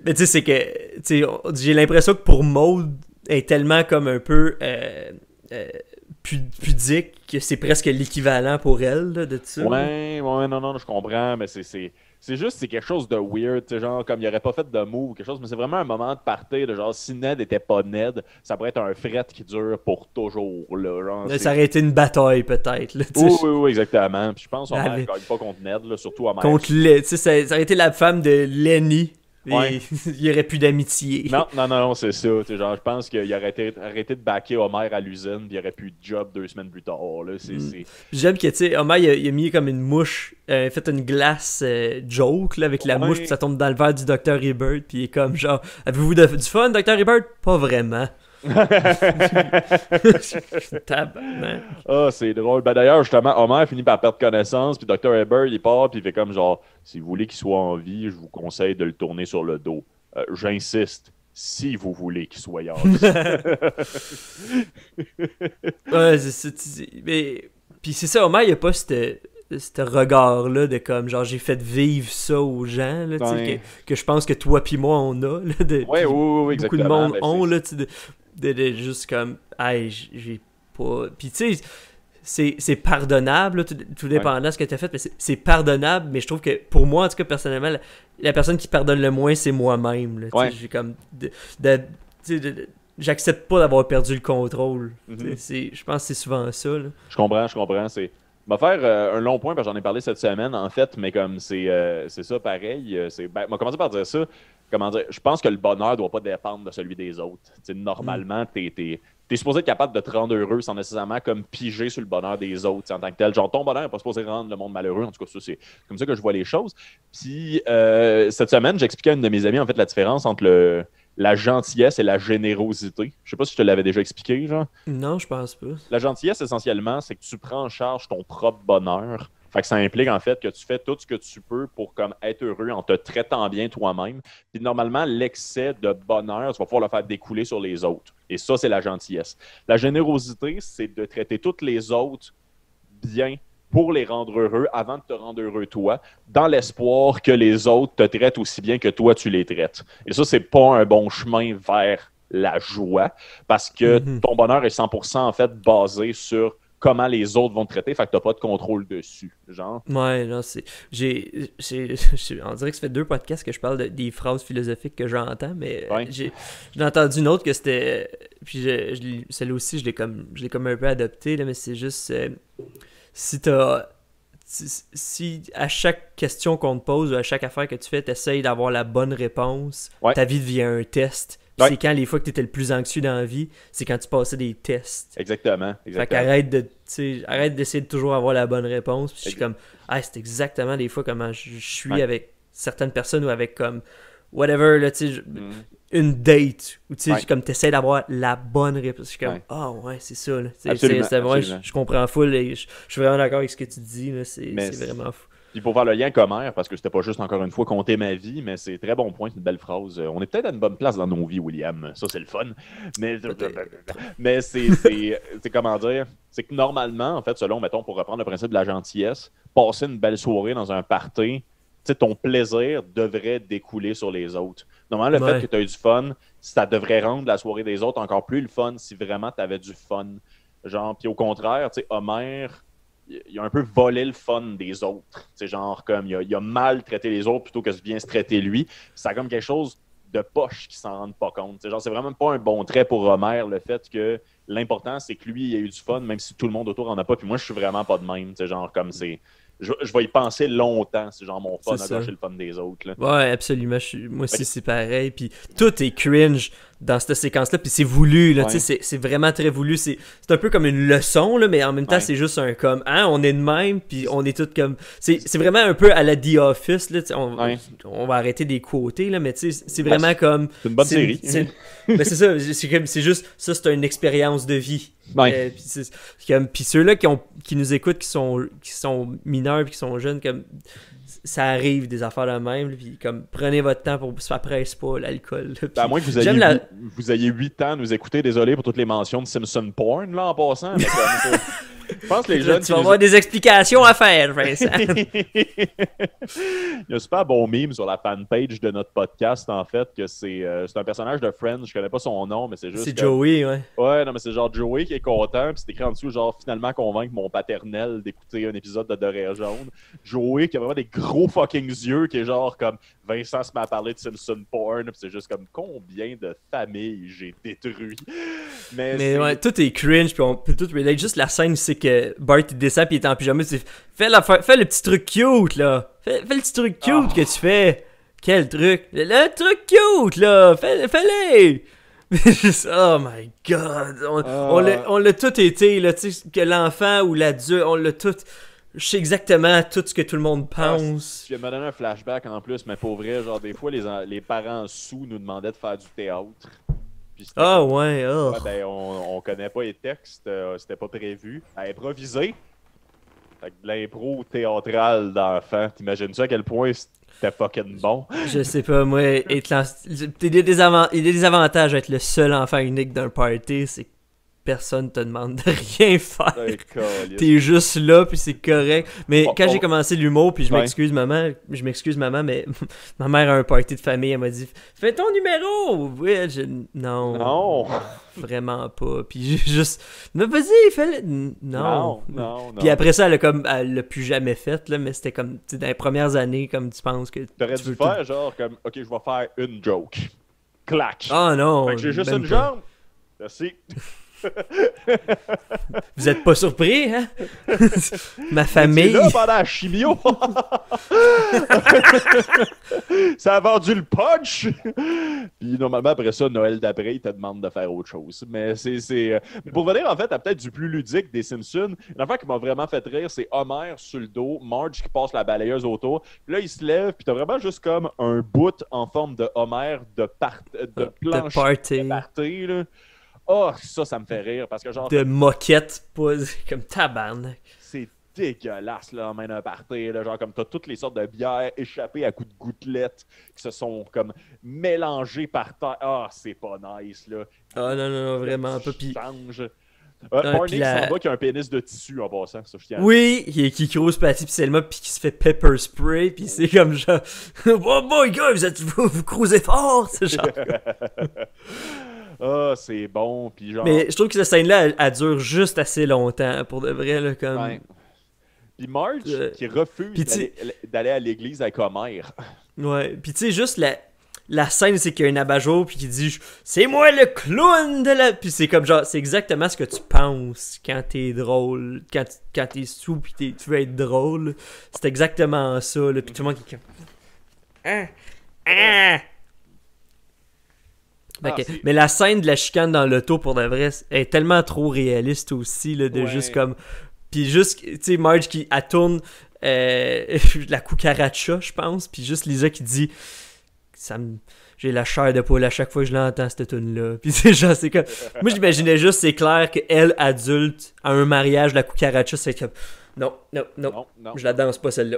Mais tu sais, c'est que, tu sais, j'ai l'impression que pour Maud, elle est tellement comme un peu pudique que c'est presque l'équivalent pour elle, là, de ça.
Ouais, non, je comprends, mais c'est juste, c'est quelque chose de weird, tu sais, genre, comme il aurait pas fait de move ou quelque chose, mais c'est vraiment un moment de party, de genre, si Ned était pas Ned, ça pourrait être un fret qui dure pour toujours, là, genre,
Ça aurait été une bataille, peut-être, là, tu sais.
Oui, exactement, puis je pense qu'on ne gagne pas contre Ned, là, surtout Homer.
Contre tu sais, ça aurait été la femme de Lenny.
Ouais.
Il n'y aurait plus d'amitié.
Non, c'est ça. Genre, je pense qu'il aurait arrêté de backer Homer à l'usine, puis il aurait plus de job 2 semaines plus tard. Là.
J'aime que, tu sais, Homer, il a mis comme une mouche, fait une glace joke là, avec la mouche, puis ça tombe dans le verre du Dr. Hibbert, puis il est comme genre, avez-vous du fun, Dr. Hibbert? Pas vraiment. Tabarnak.
Ah, c'est drôle. Ben, d'ailleurs, justement, Homer finit par perdre connaissance, puis Dr. Hibbert, il part, puis il fait comme genre, si vous voulez qu'il soit en vie, je vous conseille de le tourner sur le dos. J'insiste, si vous voulez qu'il soit en vie.
Ouais, mais... Puis c'est ça, Homer, il a pas ce regard-là de comme, genre, j'ai fait vivre ça aux gens, là,
ouais.
que je pense que toi pis moi, on a, là,
oui,
beaucoup
exactement.
de monde ont, là, tu sais, de juste comme, hey, j'ai pas... Puis tu sais, c'est pardonnable, là, tout dépendant de ce que t'as fait, mais c'est pardonnable, mais je trouve que, pour moi, en tout cas, personnellement, la personne qui pardonne le moins, c'est moi-même, là, tu sais, j'ai comme... j'accepte pas d'avoir perdu le contrôle. Je pense que c'est souvent ça. Là.
Je comprends. Va faire un long point parce que j'en ai parlé cette semaine en fait, mais comme c'est ça pareil. On va commencer par dire ça. Comment dire? Je pense que le bonheur doit pas dépendre de celui des autres. T'sais, normalement, t'es supposé être capable de te rendre heureux sans nécessairement comme piger sur le bonheur des autres en tant que tel. Genre ton bonheur n'est pas supposé rendre le monde malheureux. En tout cas, ça, c'est comme ça que je vois les choses. Puis cette semaine, j'expliquais à une de mes amies en fait la différence entre la gentillesse et la générosité. Je sais pas si je te l'avais déjà expliqué, genre.
Non, je pense pas.
La gentillesse, essentiellement, c'est que tu prends en charge ton propre bonheur. Fait que ça implique, en fait, que tu fais tout ce que tu peux pour comme, être heureux en te traitant bien toi-même. Puis normalement, l'excès de bonheur, tu vas pouvoir le faire découler sur les autres. Et ça, c'est la gentillesse. La générosité, c'est de traiter toutes les autres bien pour les rendre heureux avant de te rendre heureux toi, dans l'espoir que les autres te traitent aussi bien que toi tu les traites. Et ça, c'est pas un bon chemin vers la joie, parce que ton bonheur est 100% en fait basé sur comment les autres vont te traiter, fait que t'as pas de contrôle dessus, genre.
Ouais, non, on dirait que ça fait 2 podcasts que je parle des phrases philosophiques que j'entends, mais
Ouais.
j'ai entendu une autre que c'était... Puis celle-là aussi, je l'ai comme un peu adoptée, là, mais c'est juste... Si à chaque question qu'on te pose ou à chaque affaire que tu fais, tu essayes d'avoir la bonne réponse, ta vie devient un test. Puis c'est quand les fois que tu étais le plus anxieux dans la vie, c'est quand tu passais des tests.
Exactement.
Fait qu'arrête d'essayer de toujours avoir la bonne réponse. Puis je suis comme, c'est exactement des fois comment je suis avec certaines personnes ou avec comme whatever, là, tu sais, une date où tu sais, comme t'essaies d'avoir la bonne réponse. Je suis comme, c'est ça, là.
Absolument.
Je comprends full et je suis vraiment d'accord avec ce que tu dis, là. C'est vraiment fou.
Puis pour faire le lien commun, parce que c'était pas juste encore une fois compter ma vie, mais c'est très bon point, c'est une belle phrase. On est peut-être à une bonne place dans nos vies, William. Ça, c'est le fun. Mais c'est comment dire? C'est que normalement, en fait, selon, mettons, pour reprendre le principe de la gentillesse, passer une belle soirée dans un party, ton plaisir devrait découler sur les autres. Normalement, le fait que tu as eu du fun, ça devrait rendre la soirée des autres encore plus le fun si vraiment tu avais du fun. Genre, puis au contraire, tu sais, Homer, il a un peu volé le fun des autres. C'est genre comme il a mal traité les autres plutôt que de bien se traiter lui. C'est comme quelque chose de poche qui s'en rend pas compte. Genre, c'est vraiment pas un bon trait pour Homer, le fait que l'important, c'est que lui, il a eu du fun, même si tout le monde autour en a pas. Puis moi, je suis vraiment pas de même. Genre, comme c'est... Je vais y penser longtemps, c'est genre mon fun a gâché le fun des autres. Là.
Ouais, absolument. Moi aussi, c'est pareil. Puis tout est cringe dans cette séquence-là. Puis c'est voulu. Là, c'est vraiment très voulu. C'est un peu comme une leçon, là, mais en même temps, c'est juste un comme, on est de même. Puis on est tous comme. C'est vraiment un peu à la The Office. Là, on va arrêter des côtés, là, mais c'est vraiment comme.
C'est une bonne série.
Mais c'est ça. C'est juste. Ça, c'est une expérience de vie. Puis ceux-là qui nous écoutent, qui sont mineurs puis qui sont jeunes, comme ça arrive des affaires de même, là, puis comme prenez votre temps pour ça presse pas l'alcool. Là,
Ben, à moins que vous ayez 8 ans à nous écouter, désolé pour toutes les mentions de Simpson Porn là en passant. Mais je pense que les jeunes.
Tu vas avoir des explications à faire, Vincent.
Il y a un super bon meme sur la fanpage de notre podcast, en fait, que c'est un personnage de Friends, je connais pas son nom, mais c'est juste.
C'est Joey, ouais.
Ouais, non, mais c'est genre Joey qui est content, puis c'est écrit en dessous, genre, finalement convaincre mon paternel d'écouter un épisode de Doré Jaune. Joey qui a vraiment des gros fucking yeux, qui est genre comme Vincent se met à parler de Simpson Porn, puis c'est juste comme combien de familles j'ai détruit.
Mais ouais, tout est cringe, puis on peut tout relate. Juste la scène, c'est que Bart il descend, puis il est en pyjama, tu fais le petit truc cute, là. Fais le petit truc cute que tu fais. Quel truc? Le truc cute, là. Fais-le! Oh my god. On l'a tout été, là. Tu sais, que l'enfant ou l'adulte, on l'a tout. Je sais exactement tout ce que tout le monde pense.
Je vais me donner un flashback en plus, mais pour vrai, genre, des fois, les parents sous nous demandaient de faire du théâtre.
Ouais.
Ben, on connaît pas les textes, c'était pas prévu. À improviser. Fait que de l'impro théâtral d'enfant. T'imagines-tu à quel point c'était fucking bon?
Je sais pas, moi, il y a des avantages à être le seul enfant unique d'un party, c'est que personne te demande de rien faire. T'es juste là, puis c'est correct. Mais quand j'ai commencé l'humour, puis je m'excuse maman, mais ma mère a un party de famille, elle m'a dit « Fais ton numéro! » Oui, non, vraiment pas. Puis juste « Mais vas-y, fais-le! » Non. Puis après ça, elle l'a plus jamais fait, là, mais c'était comme, tu sais, dans les premières années, comme tu penses que...
T'aurais dû faire genre comme « Ok, je vais faire une joke. » Clac!
Ah non!
Fait que j'ai juste une jambe. Merci.
Vous êtes pas surpris, hein? Ma famille.
C'est là pendant la chimio. Ça a vendu le punch. Puis normalement, après ça, Noël d'après, il te demande de faire autre chose. Mais c'est pour venir en fait à peut-être du plus ludique des Simpsons, une affaire qui m'a vraiment fait rire, c'est Homer sur le dos, Marge qui passe la balayeuse autour. Puis là, il se lève, puis t'as vraiment juste comme un bout en forme de Homer de planche de party, là. Oh, ça me fait rire parce que genre.
De moquette, comme tabarnak.
C'est dégueulasse, là, en main d'un party, là. Genre, comme t'as toutes les sortes de bières échappées à coups de gouttelettes qui se sont comme mélangées par terre. Ah, c'est pas nice, là.
Ah, non, vraiment pas. Puis.
Barney s'en va qui a un pénis de tissu en passant, ça je tiens.
Oui, qui crouse Patty pis Selma pis qui se fait pepper spray pis c'est comme genre oh boy gars, vous cruisez fort, c'est genre.
Ah, c'est bon, puis genre.
Mais je trouve que cette scène-là, elle dure juste assez longtemps, pour de vrai, là, comme.
Ouais. Puis Marge, qui refuse d'aller à l'église avec Homer.
Ouais, pis tu sais, juste la scène, c'est qu'il y a un abat-jour, puis qui dit « C'est moi le clown de la... » Puis c'est comme genre, c'est exactement ce que tu penses quand t'es drôle, quand t'es sous, puis tu veux être drôle. C'est exactement ça, là, puis tout le monde qui est comme... Mais la scène de la chicane dans l'auto, pour de vrai, est tellement trop réaliste aussi, là, de juste comme... Puis juste, tu sais, Marge qui elle tourne la cucaracha, je pense, puis juste Lisa qui dit... J'ai la chair de poule à chaque fois que je l'entends, cette tune-là. Puis c'est genre, c'est comme... Moi, j'imaginais juste, c'est clair qu'elle, adulte, à un mariage, la cucaracha, c'est comme... Non. Je la danse pas, celle-là.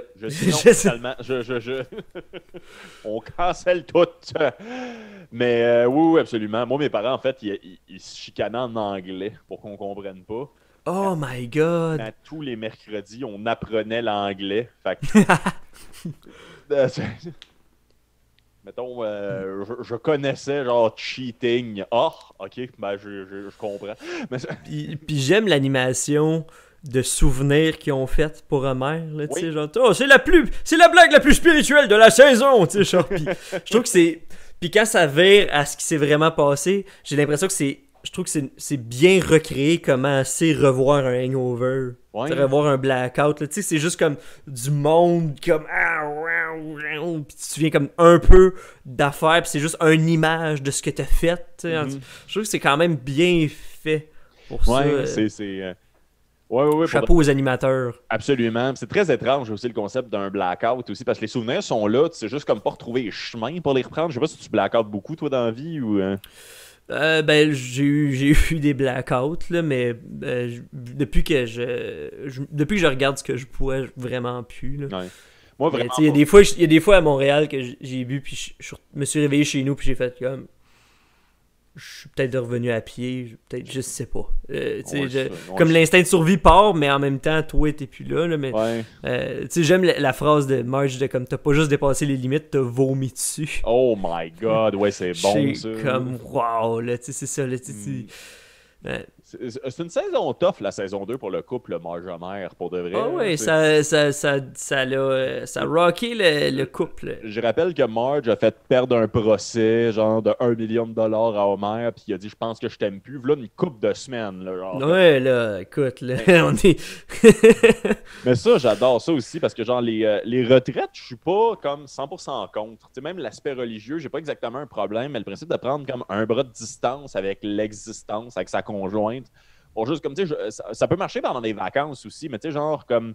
On cancelle tout. Mais oui, absolument. Moi, mes parents, en fait, ils se chicanaient en anglais pour qu'on comprenne pas.
Oh my god!
Tous les mercredis, on apprenait l'anglais. Fait que... Mettons, je connaissais genre cheating. Ah, ok, ben je comprends. Mais...
Puis j'aime l'animation de souvenirs qu'ils ont fait pour Homer, là, tu sais, genre, oh, c'est la blague la plus spirituelle de la saison, tu sais, genre, puis je trouve que c'est, puis quand ça vire à ce qui s'est vraiment passé, j'ai l'impression que je trouve que c'est bien recréé comment c'est revoir un hangover, revoir un blackout, tu sais, c'est juste comme du monde comme puis tu te souviens comme un peu d'affaires, puis c'est juste une image de ce que t'as fait, tu sais, je trouve que c'est quand même bien fait pour ça. Chapeau aux animateurs.
Absolument. C'est très étrange aussi le concept d'un blackout aussi, parce que les souvenirs sont là, tu sais juste comme pas retrouver les chemins pour les reprendre. Je sais pas si tu blackout beaucoup toi dans la vie ou...
Ben j'ai eu des blackouts là, mais depuis que je regarde ce que je bois vraiment plus là.
Ouais. Moi,
Mais,
vraiment.
tu sais, il y a des fois à Montréal que j'ai bu, puis je me suis réveillé chez nous, puis j'ai fait comme. Je suis peut-être revenu à pied, peut-être, je sais pas. Tu sais,
Ouais,
comme l'instinct de survie part, mais en même temps, toi, t'es plus là. Mais,
ouais.
tu sais, j'aime la phrase de Marge de comme t'as pas juste dépassé les limites, t'as vomi dessus.
Oh my god, ouais, c'est bon ça.
Comme, wow, là, tu sais, c'est ça, là, tu sais.
C'est une saison tough, la saison 2 pour le couple Marge-Mère, pour de vrai.
Ah ouais, ça a rocké le couple.
Je rappelle que Marge a fait perdre un procès, genre de 1 million de dollars à Homer, puis il a dit « Je pense que je t'aime plus ». Là, une couple de semaines. Là, genre,
Ouais, là, écoute, là, on est...
Mais ça, j'adore ça aussi, parce que genre les retraites, je suis pas comme 100% contre. Tu sais, même l'aspect religieux, j'ai pas exactement un problème, mais le principe de prendre comme un bras de distance avec l'existence, avec sa conjointe, pour juste comme, tu sais, ça peut marcher pendant des vacances aussi, mais tu sais, genre comme...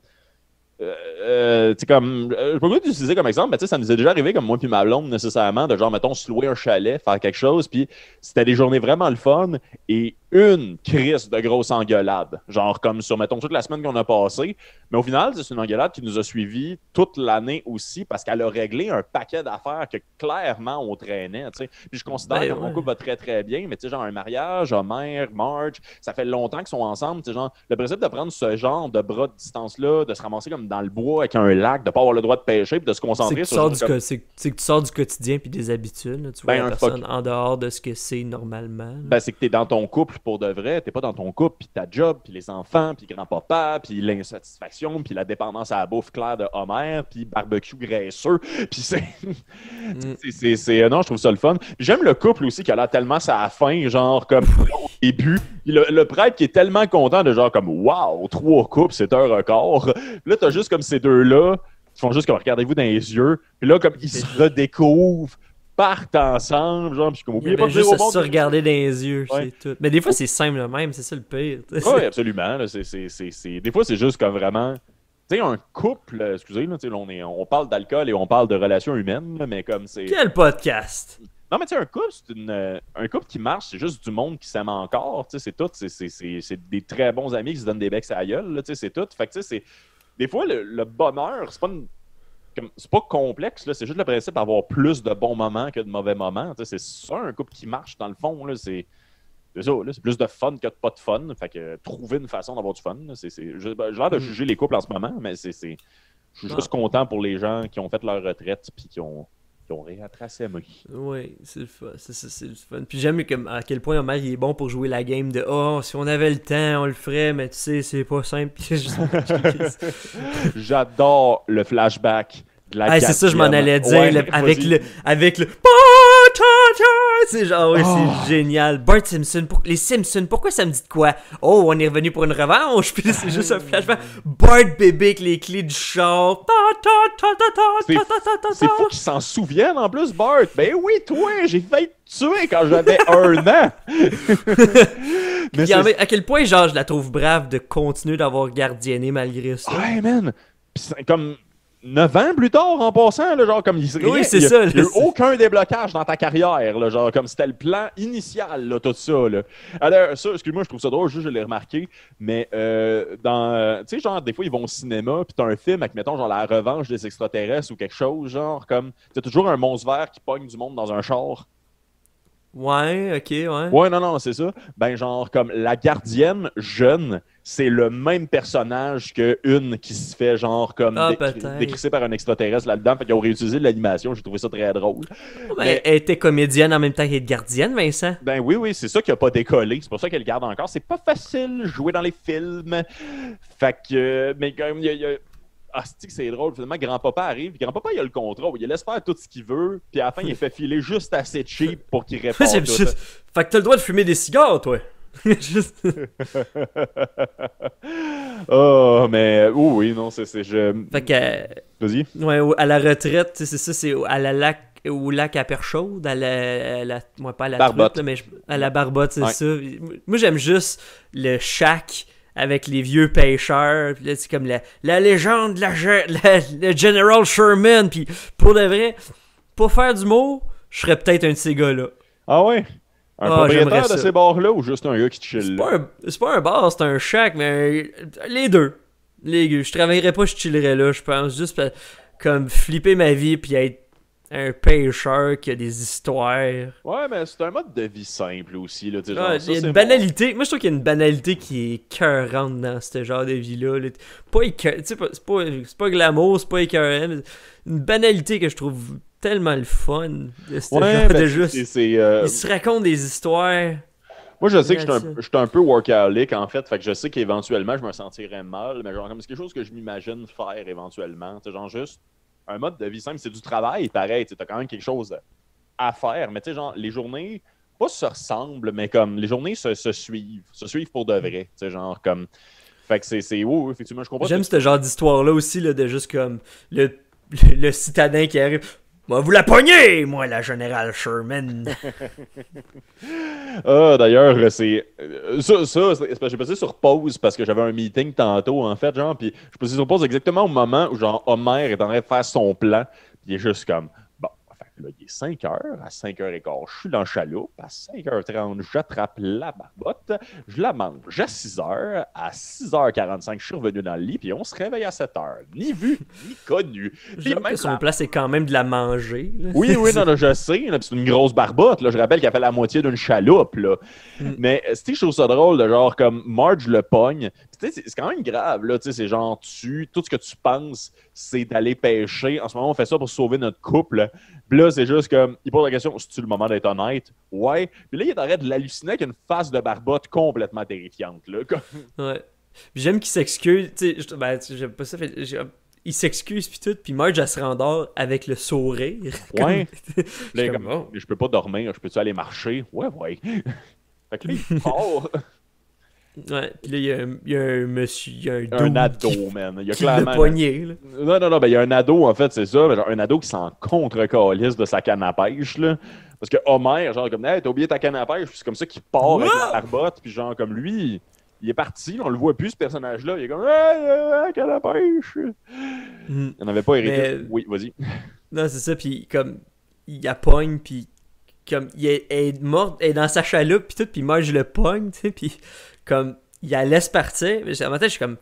tu sais, comme, je peux pas l'utiliser comme exemple, mais tu sais, ça nous est déjà arrivé, comme moi puis ma blonde, nécessairement, de genre, mettons, se louer un chalet, faire quelque chose, puis c'était des journées vraiment le fun, et une crise de grosse engueulade. Genre, comme sur, mettons, toute la semaine qu'on a passée. Mais au final, c'est une engueulade qui nous a suivis toute l'année aussi, parce qu'elle a réglé un paquet d'affaires que clairement on traînait, tu sais. Puis je considère que mon couple va très, très bien, mais tu sais, genre, un mariage, Homer, Marge, ça fait longtemps qu'ils sont ensemble, tu sais, genre, le principe de prendre ce genre de bras de distance-là, de se ramasser comme dans le bois avec un lac, de pas avoir le droit de pêcher, puis de se concentrer sur...
C'est que tu sors du quotidien puis des habitudes, là, tu vois la personne en dehors de ce que c'est normalement.
Ben, c'est que t'es dans ton couple pour de vrai, t'es pas dans ton couple, puis ta job, puis les enfants, puis grand-papa, puis l'insatisfaction, puis la dépendance à la bouffe claire de Homer, puis barbecue graisseux, puis c'est... Non, je trouve ça le fun. J'aime le couple aussi qui a l'air tellement ça a faim, genre comme au début, le prêtre qui est tellement content de genre comme « Wow, 3 couples, c'est un record ». Là, t'as juste comme ces deux-là qui font juste comme « Regardez-vous dans les yeux », puis là, comme ils se redécouvrent, partent ensemble, genre, puis comme oubliez pas de dire au monde.
Se regarder dans les yeux, c'est tout. Mais des fois, c'est simple le même, c'est ça le pire.
Oui, absolument. Là, des fois, c'est juste comme vraiment. Tu sais, un couple, excusez, là, on parle d'alcool et on parle de relations humaines, là, mais comme c'est.
Quel podcast!
Non, mais tu sais, un couple, un couple qui marche, c'est juste du monde qui s'aime encore. Tu sais, c'est tout. C'est des très bons amis qui se donnent des becs à la gueule, tu sais, c'est tout. Fait que, tu sais, c'est. Des fois, le bonheur, c'est pas complexe, là, c'est juste le principe d'avoir plus de bons moments que de mauvais moments. C'est ça, un couple qui marche, dans le fond. Là, c'est ça, là, c'est plus de fun que de pas de fun. Fait que trouver une façon d'avoir du fun. J'ai l'air de juger les couples en ce moment, mais je suis juste content pour les gens qui ont fait leur retraite et qui ont réattracé moi.
Oui, c'est le fun. C'est le fun. Puis j'aime à quel point Homer il est bon pour jouer la game de oh, si on avait le temps, on le ferait, mais tu sais, c'est pas simple.
J'adore le flashback de la
c'est ça, je m'en allais dire.
Ouais,
avec le c'est genre, ouais, c'est génial. Bart Simpson, les Simpsons, pourquoi ça me dit de quoi? Oh, on est revenu pour une revanche. Puis c'est juste un flashback. Bart bébé avec les clés du char.
C'est fou qu'ils s'en souviennent en plus, Bart. Ben oui, toi, j'ai failli te tuer quand j'avais 1 an.
Mais à quel point, genre, je la trouve brave de continuer d'avoir gardienné malgré ça.
Ouais, man. Pis comme 9 ans plus tard, en passant, là, genre, comme il serait.
Oui, c'est ça.
Il n'y a eu aucun déblocage dans ta carrière, là, genre, comme c'était le plan initial, là, tout ça, là. Alors, ça, excuse-moi, je trouve ça drôle, juste je l'ai remarqué, mais tu sais, genre, des fois, ils vont au cinéma, pis t'as un film avec, mettons, genre, la revanche des extraterrestres ou quelque chose, genre, comme, t'as toujours un monstre vert qui pogne du monde dans un char.
Ouais, ok, ouais.
Ouais, non, c'est ça. Ben, genre, comme la gardienne jeune, c'est le même personnage qu'une qui se fait, genre, comme décrissée par un extraterrestre là-dedans. Fait qu'ils ont réutilisé l'animation. J'ai trouvé ça très drôle.
Mais elle était comédienne en même temps qu'elle était gardienne, Vincent.
Ben oui, c'est ça qui a pas décollé. C'est pour ça qu'elle le garde encore. C'est pas facile jouer dans les films. Fait que, mais quand même, il y a ah, c'est drôle. Finalement, grand-papa arrive. Grand-papa, il a le contrôle. Il laisse faire tout ce qu'il veut. Puis à la fin, il fait filer juste assez cheap pour qu'il réponde.
Fait que t'as le droit de fumer des cigares, toi. Juste...
oh, mais oui, non, c'est
Fait que...
Vas-y.
Ouais, à la retraite, c'est ça, c'est à la lac... au lac à Perchaude, moi, pas à la
Barbotte.
Truite, mais à la Barbotte, c'est ça. Moi, j'aime juste le shack avec les vieux pêcheurs, puis là, c'est comme la légende, le General Sherman, puis pour de vrai, pour faire du mot, je serais peut-être un de ces gars-là.
Ah ouais? Un propriétaire de ces bars-là ou juste un gars qui chill là?
C'est pas un bar, c'est un shack, mais les deux. Je travaillerais pas, je chillerais là, je pense, juste comme flipper ma vie puis être un pêcheur qui a des histoires.
Ouais, mais c'est un mode de vie simple aussi, là, tu sais, genre,
Ouais,
ça,
il y a
c'est
une banalité. Moi, je trouve qu'il y a une banalité qui est écœurante dans ce genre de vie-là. Là. Pas écœurant, tu sais, c'est pas glamour, c'est pas écœurant, mais une banalité que je trouve tellement le fun de ce
Ouais,
genre
ben,
de juste. Ils se racontent des histoires.
Moi, je sais que
Là-dessus.
je suis un peu workaholic, en fait, fait que je sais qu'éventuellement, je me sentirais mal, mais genre, comme c'est quelque chose que je m'imagine faire éventuellement, tu sais, genre, juste un mode de vie simple, c'est du travail, pareil, tu as quand même quelque chose à faire, mais tu sais, genre, les journées, pas se ressemblent, mais comme, les journées se suivent pour de vrai, tu sais, genre, comme, fait que oui, effectivement, je comprends.
J'aime ce genre d'histoire-là aussi, là, de juste comme le, le citadin qui arrive. Moi, vous la pognez, moi, la générale Sherman.
Ah, d'ailleurs, c'est parce que j'ai passé sur pause parce que j'avais un meeting tantôt, en fait, genre, puis je passé sur pause exactement au moment où, genre, Homer est en train de faire son plan, puis il est juste comme, bon, fait que là, il est 5 heures, à 5h15, je suis dans le chaloupe, à 5h30, j'attrape la barbotte, je la mange à 6h, à 6h45, je suis revenu dans le lit, puis on se réveille à 7h, ni vu, ni connu. Puis
J'aime que son plat, c'est quand même de la manger. Là.
Oui, non, là, je sais, là, puis c'est une grosse barbotte, là, je rappelle qu'elle fait la moitié d'une chaloupe, là.
Mm.
Mais, tu sais, je trouve ça drôle, de genre, comme Marge le pogne, tu sais, c'est quand même grave, là, tu sais, c'est genre, tout ce que tu penses, c'est d'aller pêcher. En ce moment, on fait ça pour sauver notre couple. Puis là, c'est juste comme, il pose la question, c'est-tu le moment d'être honnête? Ouais. Puis là, il est en train de l'halluciner avec une face de barbotte complètement terrifiante, là. Comme...
Ouais. Puis j'aime qu'il s'excuse. Tu sais, j'aime pas ça. Il s'excuse puis tout. Puis Marge, elle se rendort avec le sourire.
Ouais.
Je
Là,
suis
comme,
oh.
je peux pas dormir, je peux-tu aller marcher? Ouais, ouais. Fait que là, il part.
Ouais. Puis là, il y a un monsieur. Il y a un
Un
dude
ado,
qui,
man. Il y a
qui l'a
clairement.
pogné. Là.
Non, ben il y a un ado, en fait, c'est ça. Mais genre, un ado qui s'en contre-calisse de sa canne à pêche, là. Parce que Homer, genre, comme, hey, t'as oublié ta canne à pêche, puis c'est comme ça qu'il part avec la barbotte, puis genre, comme lui, il est parti, on le voit plus, ce personnage-là. Il est comme, hey, canne à pêche.
Mm.
Il n'en avait pas hérité.
Mais-
Oui, vas-y.
Non, c'est ça. Puis comme, il la pogne. Puis comme, elle est morte. Elle est dans sa chaloupe. Puis tout. Puis Marge le pogne. Tu sais. Puis comme, il la laisse partir. Mais en même temps, je suis comme.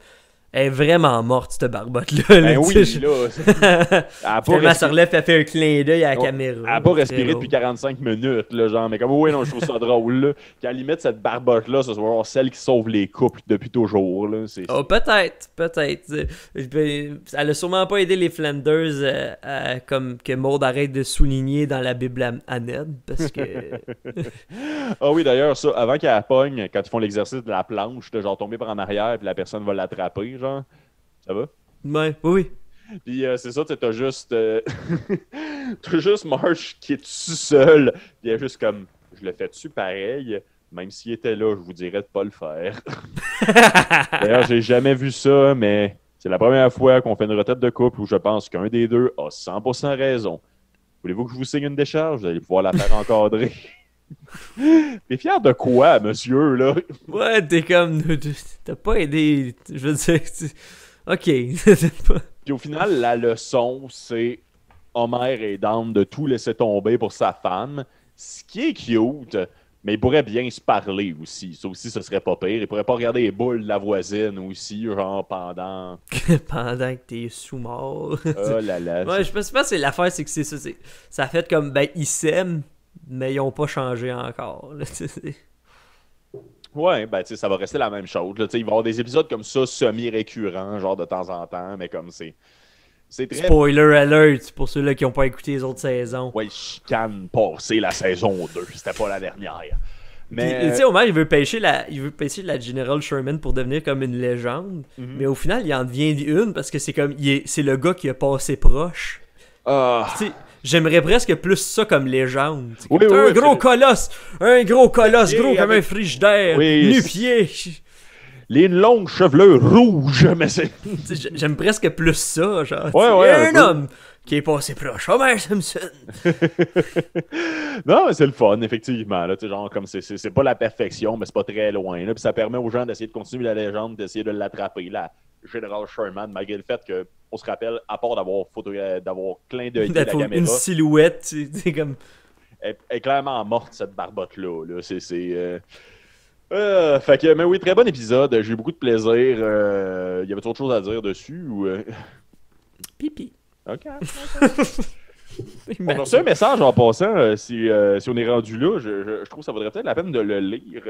Elle est vraiment morte, cette barbotte-là.
Ben
là,
oui,
tu sais,
là. Elle a pas
Finalement, elle se
respiré,
relève et elle fait un clin d'œil à la
Ouais,
caméra.
elle a pas respiré
Très
depuis 45 minutes, là, genre. Mais comme, oui, non, je trouve ça drôle, là. Qu'à la limite, cette barbotte-là, ce soit celle qui sauve les couples depuis toujours, là.
Oh, peut-être. Elle a sûrement pas aidé les Flanders comme que Maud arrête de souligner dans la Bible à Ned, parce que...
Ah oui, d'ailleurs, ça, avant qu'elle la pogne, quand ils font l'exercice de la planche, de genre tomber par en arrière, puis la personne va l'attraper, genre. Ça va?
Ouais, oui.
Puis c'est ça, tu sais, t'as juste. T'as juste Marsh qui est tout seul, puis elle est juste comme. Je le fais-tu pareil? Même s'il était là, je vous dirais de pas le faire. D'ailleurs, j'ai jamais vu ça, mais c'est la première fois qu'on fait une retraite de couple où je pense qu'un des deux a 100% raison. Voulez-vous que je vous signe une décharge? Vous allez pouvoir la faire encadrer. T'es fier de quoi, monsieur, là?
Ouais, t'es comme... T'as pas aidé... Je veux dire... Ok.
Puis au final, la leçon, c'est Homer est down de tout laisser tomber pour sa femme, ce qui est cute, mais il pourrait bien se parler aussi. Ça aussi, ce serait pas pire. Il pourrait pas regarder les boules de la voisine aussi, genre pendant...
Pendant que t'es sous-mort.
Oh là là.
Ouais, je pense que c'est l'affaire, c'est que c'est ça. Ça a fait comme, ben, ils s'aiment, mais ils ont pas changé encore. Là,
Ouais, ben tu sais, ça va rester la même chose. Là. Tu sais, il va y avoir des épisodes comme ça, semi-récurrents, genre de temps en temps, mais comme c'est très...
Spoiler alert pour ceux-là qui ont pas écouté les autres saisons.
Ouais, chicane passée la saison 2, c'était pas la dernière. Mais...
Tu sais, Homer, il veut pêcher la General Sherman pour devenir comme une légende, mais au final, il en devient une parce que c'est comme, c'est le gars qui a passé proche.
Ah,
Tu sais, j'aimerais presque plus ça comme légende.
Oui,
Comme,
oui,
un
oui,
gros colosse,
Et
gros comme un
avec-
frigidaire,
Oui,
nu-pied.
les longues chevelures rouges, mais c'est...
Tu sais, j'aime presque plus ça, genre.
Ouais,
tu sais,
ouais, un
un
peu.
homme qui est passé proche. Homer Simpson.
Non, mais c'est le fun, effectivement. Là, tu sais, genre, comme c'est pas la perfection, mais c'est pas très loin. Là, puis ça permet aux gens d'essayer de continuer la légende, d'essayer de l'attraper, la General Sherman, malgré le fait que on se rappelle, à part d'avoir clin d'œil la
D'être
caméra,
une silhouette, tu sais, comme...
elle est clairement morte, cette barbotte-là. Là. Fait que, mais oui, très bon épisode. J'ai eu beaucoup de plaisir. Y avait autre chose à dire dessus ou
Pipi.
OK. On a reçu un message en passant, si on est rendu là, je trouve que ça vaudrait peut-être la peine de le lire.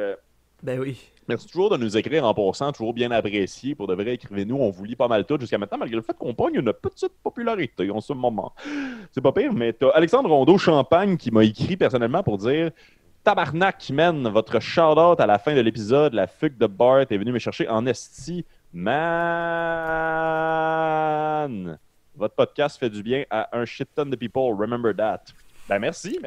Ben oui.
Merci toujours de nous écrire en passant, toujours bien apprécié. Pour de vrai, écrivez-nous, on vous lit pas mal tout jusqu'à maintenant, malgré le fait qu'on pogne une petite popularité en ce moment. C'est pas pire, mais t'as Alexandre Rondeau-Champagne qui m'a écrit personnellement pour dire Tabarnak, man, votre shout-out à la fin de l'épisode, la fugue de Bart est venue me chercher en esti. Man! Votre podcast fait du bien à un shit ton de people. Remember that. Ben merci.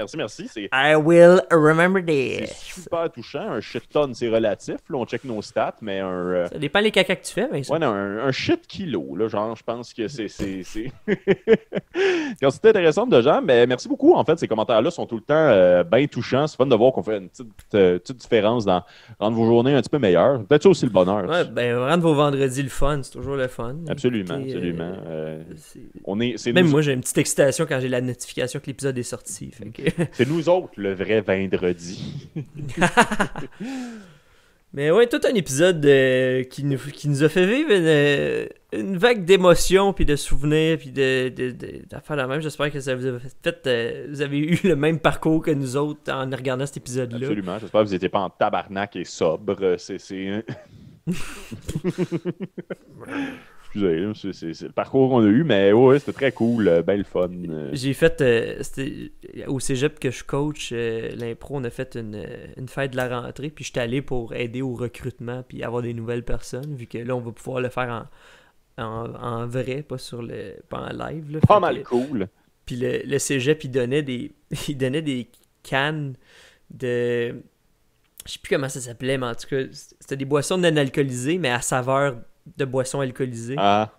C'est
I will remember this.
super touchant. Un shit ton, c'est relatif. Là, on check nos stats, mais
Ça dépend les cacas que tu fais, Vincent.
ouais, non, un shit kilo. Là, genre, je pense que c'est. Quand c'était intéressant de gens, mais merci beaucoup. En fait, ces commentaires-là sont tout le temps bien touchants. C'est fun de voir qu'on fait une petite différence dans rendre vos journées un petit peu meilleures. Peut-être ça aussi le bonheur.
Ouais, ben rendre vos vendredis le fun, c'est toujours le fun.
Absolument,
Écoutez,
absolument. C'est
Même
nous,
moi, j'ai une petite excitation quand j'ai la notification que l'épisode est sorti. Fait que...
c'est nous autres le vrai vendredi.
Mais ouais, tout un épisode qui nous a fait vivre une vague d'émotions, puis de souvenirs, puis d'affaires la même. J'espère que ça vous a fait... vous avez eu le même parcours que nous autres en regardant cet épisode-là.
Absolument. J'espère que vous n'étiez pas en tabarnak et sobre. Excusez, c'est le parcours qu'on a eu, mais ouais, c'était très cool, ben le fun.
J'ai fait, c'était au cégep que je coach l'impro, on a fait une fête de la rentrée, puis j'étais allé pour aider au recrutement, puis avoir des nouvelles personnes, vu que là, on va pouvoir le faire en vrai, pas en live. Là.
Pas mal cool.
Puis le cégep, il donnait des cannes de... Je sais plus comment ça s'appelait, mais en tout cas, c'était des boissons non alcoolisées, mais à saveur de boissons alcoolisées.
Ah.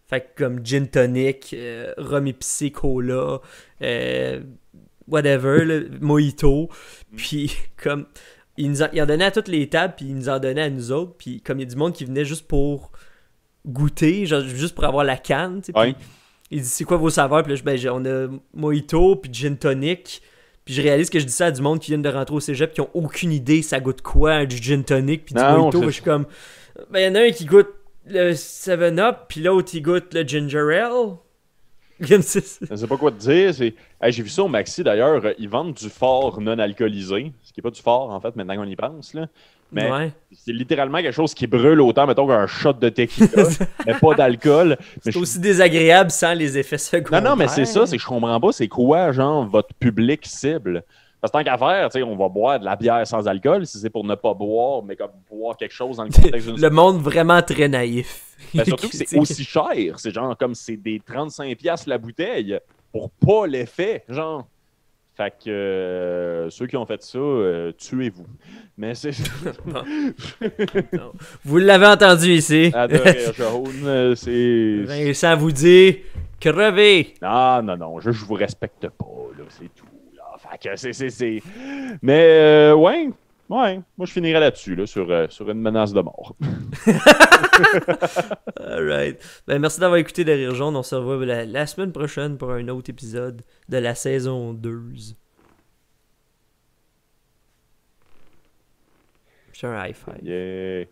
Fait que comme gin tonic, rhum épicé, cola, whatever, là, mojito. Puis comme, il en donnait à toutes les tables, puis il nous en donnait à nous autres. Puis comme il y a du monde qui venait juste pour goûter, genre juste pour avoir la canne, tu sais.
Ouais.
Puis il dit, c'est quoi vos saveurs? Puis là, on a mojito, puis gin tonic. Puis je réalise que je dis ça à du monde qui vient de rentrer au cégep, qui ont aucune idée ça goûte quoi, du gin tonic, puis du mojito. Je suis comme, ben il y en a un qui goûte le 7-Up, puis l'autre il goûte le Ginger Ale.
Je sais pas quoi te dire. Hey, j'ai vu ça au Maxi d'ailleurs. Ils vendent du fort non alcoolisé. Ce qui n'est pas du fort en fait, maintenant qu'on y pense. Là. Mais
ouais.
c'est littéralement quelque chose qui brûle autant, mettons, qu'un shot de tequila, mais pas d'alcool.
C'est aussi désagréable sans les effets secondaires.
Non, mais c'est ça, c'est que je comprends pas. C'est quoi, genre, votre public cible? Parce que tant qu'à faire, on va boire de la bière sans alcool si c'est pour ne pas boire, mais comme boire quelque chose dans le contexte d'une...
Le monde vraiment très naïf.
Ben, surtout que c'est aussi cher. C'est genre comme c'est des 35$ la bouteille pour pas l'effet, genre. Fait que ceux qui ont fait ça, tuez-vous. Mais c'est...
Bon. Vous l'avez entendu ici.
Adoré, jaune, c'est...
Vincent vous dit, crevez.
Non, je vous respecte pas, là, c'est tout. Fait que c'est... Mais, ouais, moi je finirais là-dessus, là, sur une menace de mort.
Alright. Ben, merci d'avoir écouté Derrière Jaune. On se revoit la semaine prochaine pour un autre épisode de la saison 2. Je fais un high five.
Yeah.